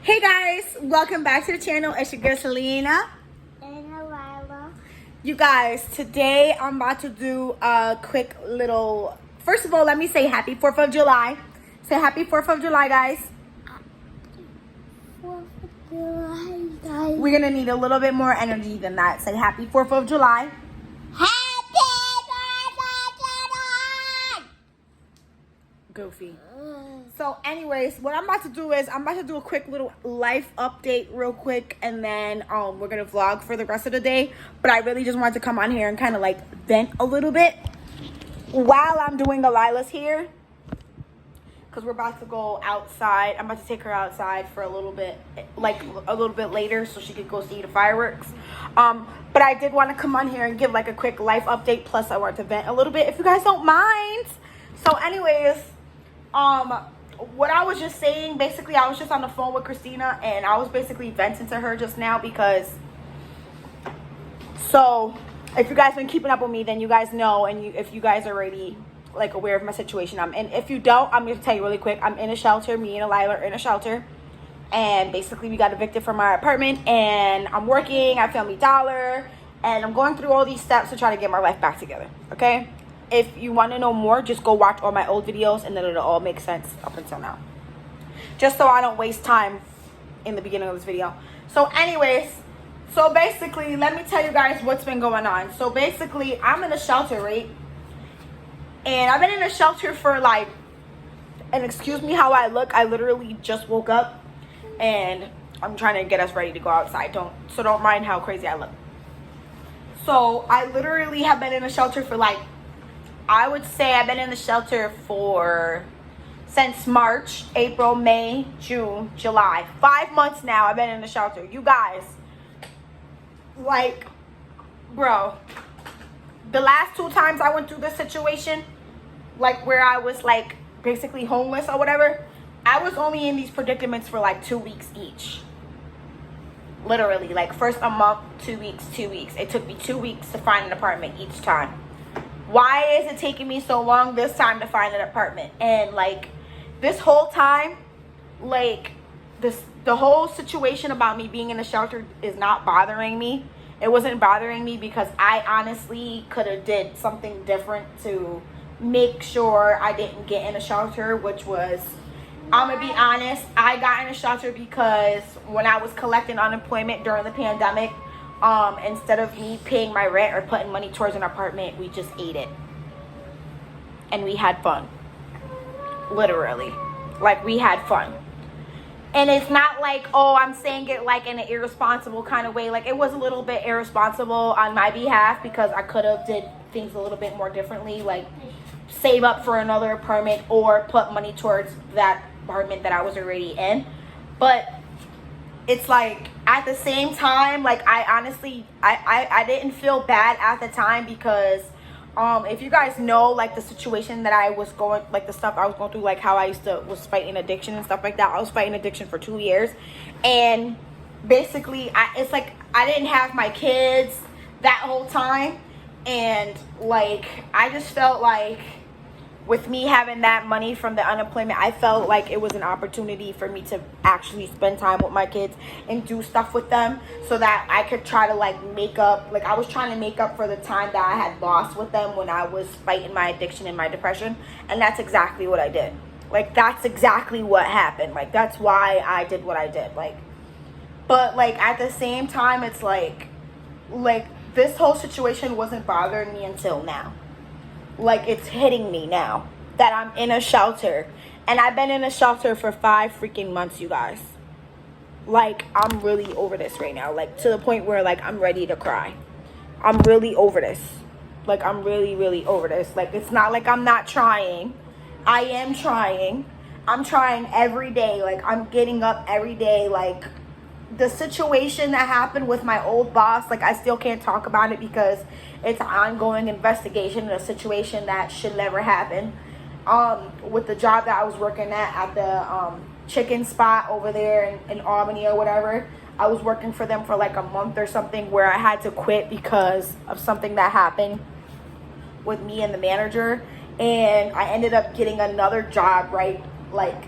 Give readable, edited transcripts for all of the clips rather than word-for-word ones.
Hey guys, welcome back to the channel. It's your girl Salena. And Alyliah. You guys, today I'm about to do a quick little... First of all, let me say happy 4th of July. Say happy 4th of July, guys. 4th of July, guys. We're going to need a little bit more energy than that. Say happy 4th of July. Happy 4th of July! Goofy. So anyways, what I'm about to do is I'm about to do a quick little life update real quick, and then we're gonna vlog for the rest of the day. But I really just wanted to come on here and kind of like vent a little bit while I'm doing Alyliah's here, because we're about to go outside. I'm about to take her outside for a little bit, like a little bit later, so she could go see the fireworks. But I did want to come on here and give like a quick life update, plus I want to vent a little bit if you guys don't mind. So anyways, what I was just saying, basically I was just on the phone with Christina and I was basically venting to her just now because, so if you guys been keeping up with me, then you guys know, and if you guys are already like aware of my situation, and if you don't, I'm going to tell you really quick. I'm in a shelter. Me and Alyliah are in a shelter, and basically we got evicted from our apartment, and I'm working at Family Dollar, and I'm going through all these steps to try to get my life back together. Okay, if you want to know more, just go watch all my old videos and then it'll all make sense up until now, just so I don't waste time in the beginning of this video. So anyways, so basically let me tell you guys what's been going on. So basically I'm in a shelter, right? And I've been in a shelter for like, and excuse me how I look, I literally just woke up and I'm trying to get us ready to go outside. Don't mind how crazy I look. So I literally have been in a shelter for like, I would say I've been in the shelter since March, April, May, June, July. 5 months now I've been in the shelter. You guys, like, bro, the last 2 times I went through this situation, like where I was like basically homeless or whatever, I was only in these predicaments for like 2 weeks each. Literally, like first a month, 2 weeks, 2 weeks. It took me 2 weeks to find an apartment each time. Why is it taking me so long this time to find an apartment? And like this whole time, like the whole situation about me being in a shelter is not bothering me. It wasn't bothering me because I honestly could have did something different to make sure I didn't get in a shelter, which was, I'm gonna be honest, I got in a shelter because when I was collecting unemployment during the pandemic, instead of me paying my rent or putting money towards an apartment, we just ate it and we had fun. Literally, like we had fun. And it's not like, oh, I'm saying it like in an irresponsible kind of way. Like it was a little bit irresponsible on my behalf because I could have did things a little bit more differently, like save up for another apartment or put money towards that apartment that I was already in. But it's like at the same time, like I honestly, I didn't feel bad at the time because if you guys know like the situation that I was going, like the stuff I was going through, like how I was fighting addiction and stuff like that. I was fighting addiction for 2 years, and basically it's like I didn't have my kids that whole time, and like I just felt like with me having that money from the unemployment, I felt like it was an opportunity for me to actually spend time with my kids and do stuff with them so that I could try to like make up, like I was trying to make up for the time that I had lost with them when I was fighting my addiction and my depression. And that's exactly what I did. Like that's exactly what happened. Like that's why I did what I did. Like, but like at the same time, it's like this whole situation wasn't bothering me until now. Like it's hitting me now that I'm in a shelter, and I've been in a shelter for 5 freaking months, you guys. Like I'm really over this right now, like to the point where like I'm ready to cry. I'm really over this. Like I'm really over this. Like it's not like I'm not trying. I am trying. I'm trying every day. Like I'm getting up every day. Like the situation that happened with my old boss, like I still can't talk about it because it's an ongoing investigation in a situation that should never happen. With the job that I was working at the chicken spot over there in Albany or whatever, I was working for them for like a month or something where I had to quit because of something that happened with me and the manager, and I ended up getting another job, right, like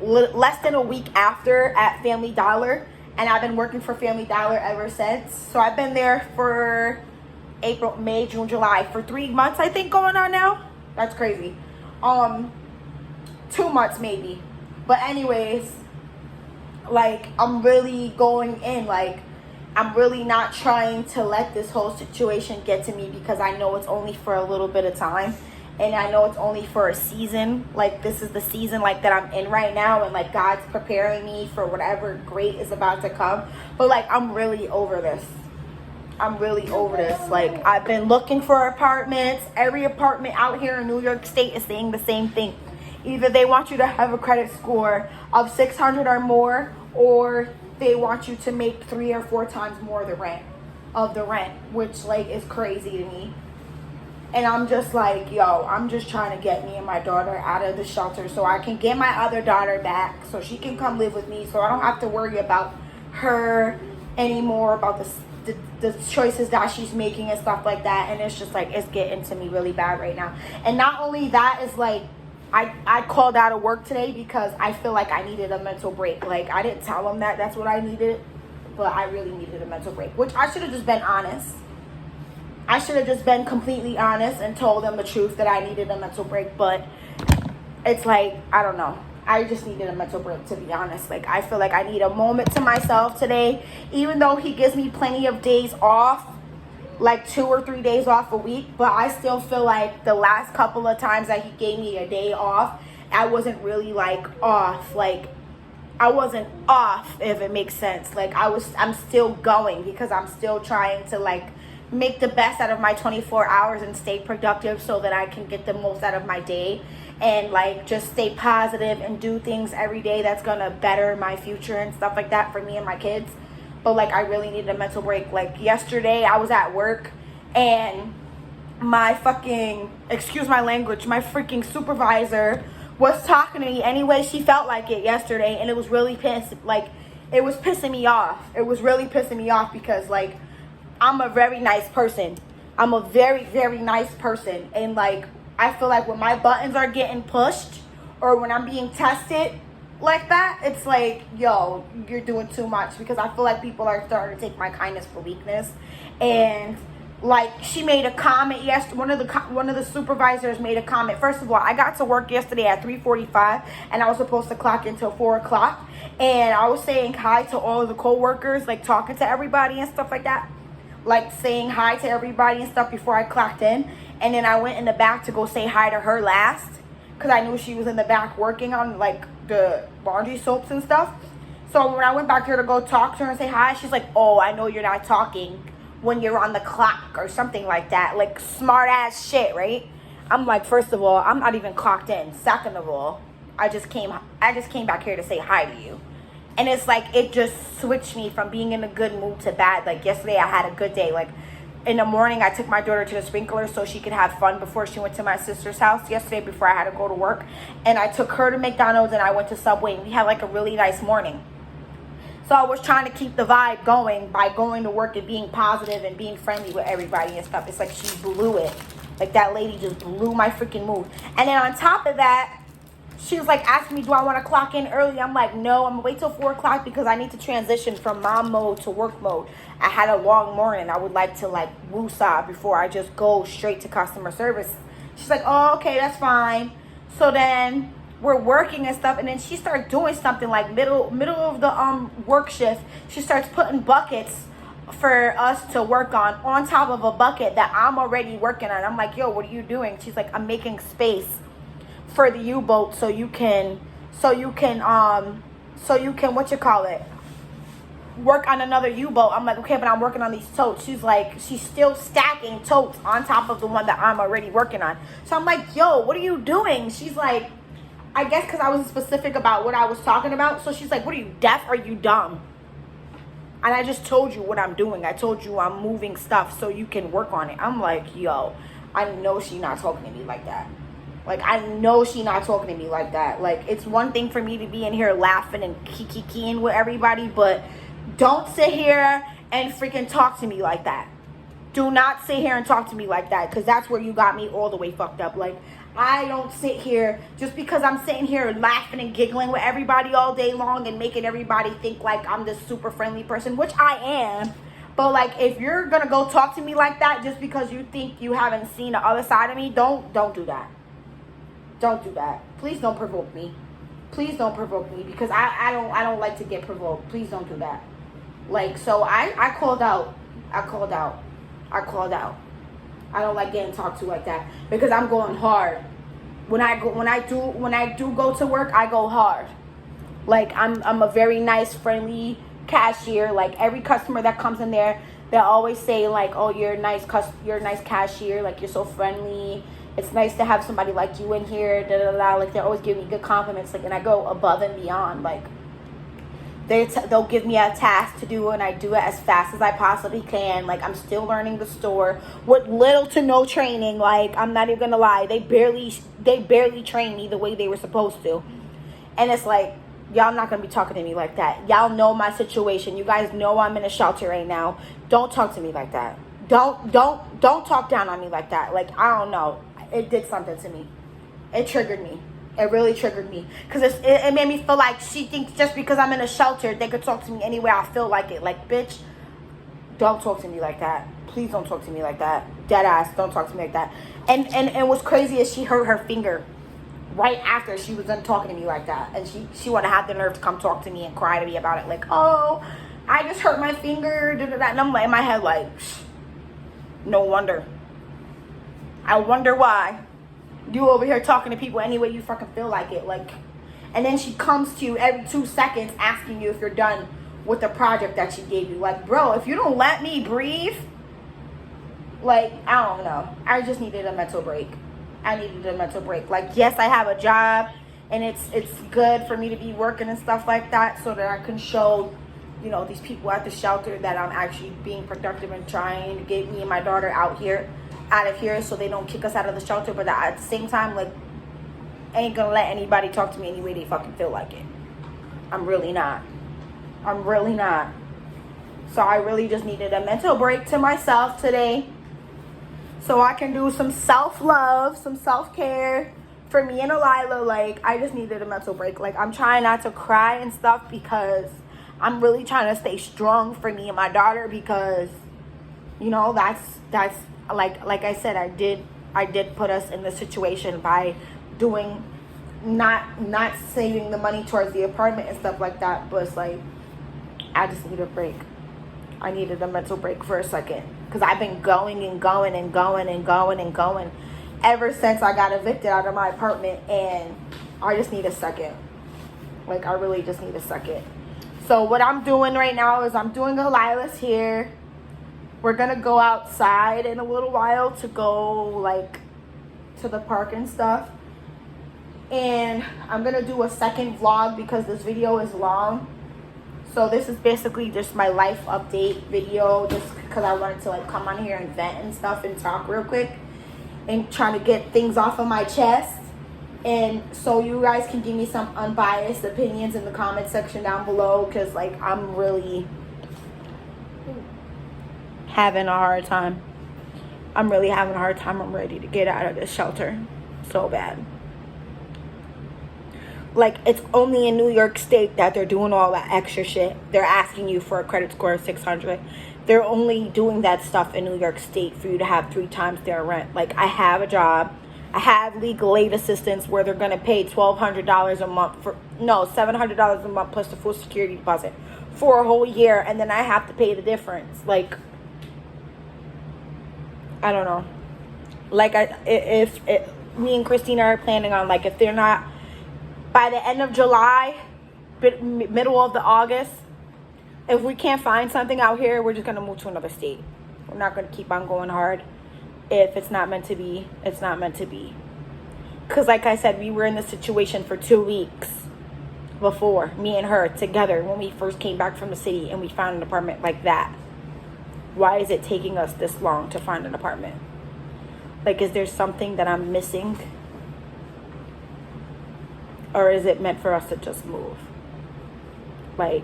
less than a week after at Family Dollar, and I've been working for Family Dollar ever since. So I've been there for April, May, June, July, for 3 months, I think, going on now. That's crazy. 2 months maybe. But anyways, like, I'm really going in, like, I'm really not trying to let this whole situation get to me, because I know it's only for a little bit of time, and I know it's only for a season. Like, this is the season, like, that I'm in right now, and, like, God's preparing me for whatever great is about to come. But, like, I'm really over this. I'm really over this. Like, I've been looking for apartments. Every apartment out here in New York State is saying the same thing. Either they want you to have a credit score of 600 or more, or they want you to make 3 or 4 times more the rent, which, like, is crazy to me. And I'm just like, yo, I'm just trying to get me and my daughter out of the shelter so I can get my other daughter back, so she can come live with me, so I don't have to worry about her anymore, about the choices that she's making and stuff like that. And it's just like, it's getting to me really bad right now. And not only that, is like, I called out of work today because I feel like I needed a mental break. Like, I didn't tell them that that's what I needed, but I really needed a mental break, which I should have just been honest. I should have just been completely honest and told them the truth, that I needed a mental break. But it's like, I don't know. I just needed a mental break, to be honest. Like, I feel like I need a moment to myself today. Even though he gives me plenty of days off, like 2 or 3 days off a week, but I still feel like the last couple of times that he gave me a day off, I wasn't really, like, off. Like, I wasn't off, if it makes sense. Like, I'm still going, because I'm still trying to, like, make the best out of my 24 hours and stay productive so that I can get the most out of my day, and, like, just stay positive and do things every day that's gonna better my future and stuff like that for me and my kids. But, like, I really needed a mental break. Like, yesterday I was at work, and my fucking, excuse my language, my freaking supervisor was talking to me any way she felt like it yesterday, and it was really it was pissing me off. It was really pissing me off, because, like, I'm a very nice person. I'm a very, very nice person. And, like, I feel like when my buttons are getting pushed, or when I'm being tested like that, it's like, yo, you're doing too much. Because I feel like people are starting to take my kindness for weakness. And, like, she made a comment one of the supervisors made a comment. First of all, I got to work yesterday at 3:45, and I was supposed to clock until 4 o'clock. And I was saying hi to all of the co-workers, like, talking to everybody and stuff like that. Like, saying hi to everybody and stuff before I clocked in. And then I went in the back to go say hi to her last, because I knew she was in the back working on, like, the laundry soaps and stuff. So when I went back there to go talk to her and say hi, she's like, oh, I know you're not talking when you're on the clock, or something like that. Like, smart ass shit, right? I'm like, first of all, I'm not even clocked in. Second of all, I just came back here to say hi to you. And it's like, it just switched me from being in a good mood to bad. Like, yesterday I had a good day. Like, in the morning, I took my daughter to the sprinkler so she could have fun before she went to my sister's house yesterday, before I had to go to work. And I took her to McDonald's, and I went to Subway, and we had, like, a really nice morning. So I was trying to keep the vibe going by going to work and being positive and being friendly with everybody and stuff. It's like, she blew it. Like, that lady just blew my freaking mood. And then on top of that, she was like asking me, do I want to clock in early? I'm like, no, I'm going to wait till 4 o'clock, because I need to transition from mom mode to work mode. I had a long morning. I would like to, like, woosah before I just go straight to customer service. She's like, oh, okay, that's fine. So then we're working and stuff, and then she starts doing something, like, middle of the work shift. She starts putting buckets for us to work on top of a bucket that I'm already working on. I'm like, yo, what are you doing? She's like, I'm making space for the U-boat so you can what you call it, work on another U-boat. I'm like, okay, but I'm working on these totes. She's like, she's still stacking totes on top of the one that I'm already working on. So I'm like, yo, what are you doing? She's like, I guess because I wasn't specific about what I was talking about. So she's like, what are you, deaf? Are you dumb? And I just told you what I'm doing. I told you I'm moving stuff so you can work on it. I'm like, yo, I know she's not talking to me like that. Like, I know she not talking to me like that. Like, it's one thing for me to be in here laughing and kikiing with everybody, but don't sit here and freaking talk to me like that. Do not sit here and talk to me like that, because that's where you got me all the way fucked up. Like, I don't sit here just because I'm sitting here laughing and giggling with everybody all day long and making everybody think like I'm this super friendly person, which I am. But like, if you're gonna go talk to me like that just because you think you haven't seen the other side of me, don't do that. Don't do that. Please don't provoke me. Please don't provoke me, because I don't like to get provoked. Please don't do that. Like, so I called out. I called out. I don't like getting talked to like that, because I'm going hard. When I do go to work, I go hard. Like, I'm a very nice, friendly cashier. Like, every customer that comes in there, they always say like, "Oh, you're a nice cashier. Like, you're so friendly. It's nice to have somebody like you in here." Da da da. Like, they always give me good compliments. Like, and I go above and beyond. Like, they'll give me a task to do, and I do it as fast as I possibly can. Like, I'm still learning the store with little to no training. Like, I'm not even gonna lie, they barely train me the way they were supposed to. And it's like, y'all not gonna be talking to me like that. Y'all know my situation. You guys know I'm in a shelter right now. Don't talk to me like that. Don't talk down on me like that. Like, I don't know, it did something to me. It triggered me. It really triggered me, because it made me feel like she thinks just because I'm in a shelter, they could talk to me any way I feel like it. Like, bitch, don't talk to me like that. Please don't talk to me like that. Dead ass, don't talk to me like that. And what's crazy is she hurt her finger right after she was done talking to me like that. And she wanted to have the nerve to come talk to me and cry to me about it. Like, "Oh, I just hurt my finger." Da, da, da. And I'm like, in my head, like, no wonder. I wonder why. You over here talking to people any way you fucking feel like it. Like, and then she comes to you every 2 seconds asking you if you're done with the project that she gave you. Like, bro, if you don't let me breathe, like, I don't know. I just needed a mental break. Like, yes, I have a job, and it's good for me to be working and stuff like that, so that I can show, you know, these people at the shelter that I'm actually being productive and trying to get me and my daughter out of here so they don't kick us out of the shelter. But at the same time, like, I ain't gonna let anybody talk to me any way they fucking feel like it. I'm really not. So I really just needed a mental break to myself today, so I can do some self-love, some self-care for me and Alyliah. Like, I just needed a mental break. Like, I'm trying not to cry and stuff, because I'm really trying to stay strong for me and my daughter, because, you know, that's like I said, I did put us in this situation by doing not saving the money towards the apartment and stuff like that. But it's like, I just need a break. I needed a mental break for a second, because I've been going ever since I got evicted out of my apartment, and I just need a second. Like, I really just need a second. So what I'm doing right now is I'm doing Alyliah's hair. We're gonna go outside in a little while to go, like, to the park and stuff. And I'm gonna do a second vlog because this video is long. So this is basically just my life update video, just because I wanted to, like, come on here and vent and stuff and talk real quick and trying to get things off of my chest. And so you guys can give me some unbiased opinions in the comment section down below, because, like, I'm really having a hard time. I'm ready to get out of this shelter so bad. Like, it's only in New York State that they're doing all that extra shit. They're asking you for a credit score of 600. They're only doing that stuff in New York State for you to have 3 times their rent. Like, I have a job. I have legal aid assistance where they're going to pay $1,200 a month $700 a month plus the full security deposit for a whole year. And then I have to pay the difference. Like, I don't know. Like, if me and Christina are planning on, like, if they're not by the end of July, middle of the August, if we can't find something out here, we're just gonna move to another state. We're not gonna keep on going hard. If it's not meant to be, it's not meant to be. Because, like I said, we were in this situation for 2 weeks before, me and her together, when we first came back from the city, and we found an apartment like that. Why is it taking us this long to find an apartment? Like, is there something that I'm missing? Or is it meant for us to just move? Like,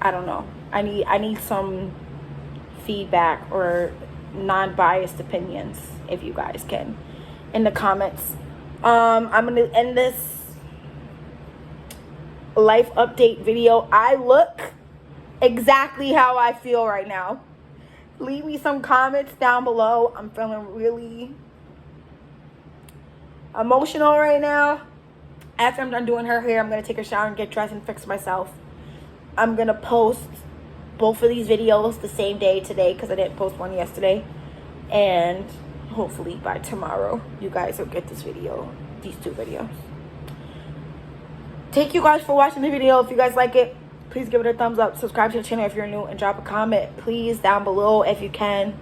I don't know. I need some feedback or non-biased opinions, if you guys can, in the comments. I'm gonna end this life update video. I look exactly how I feel right now. Leave me some comments down below. I'm feeling really emotional right now. After I'm done doing her hair, I'm gonna take a shower and get dressed and fix myself. I'm gonna post both of these videos the same day today because I didn't post one yesterday, and hopefully by tomorrow you guys will get these two videos. Thank you guys for watching the video. If you guys like it, please give it a thumbs up, subscribe to the channel if you're new, and drop a comment please down below if you can.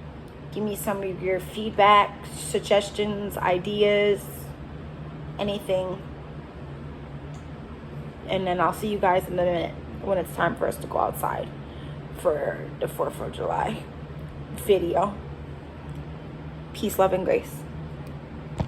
Give me some of your feedback, suggestions, ideas, anything. And then I'll see you guys in a minute when it's time for us to go outside for the 4th of July video. Peace, love, and grace.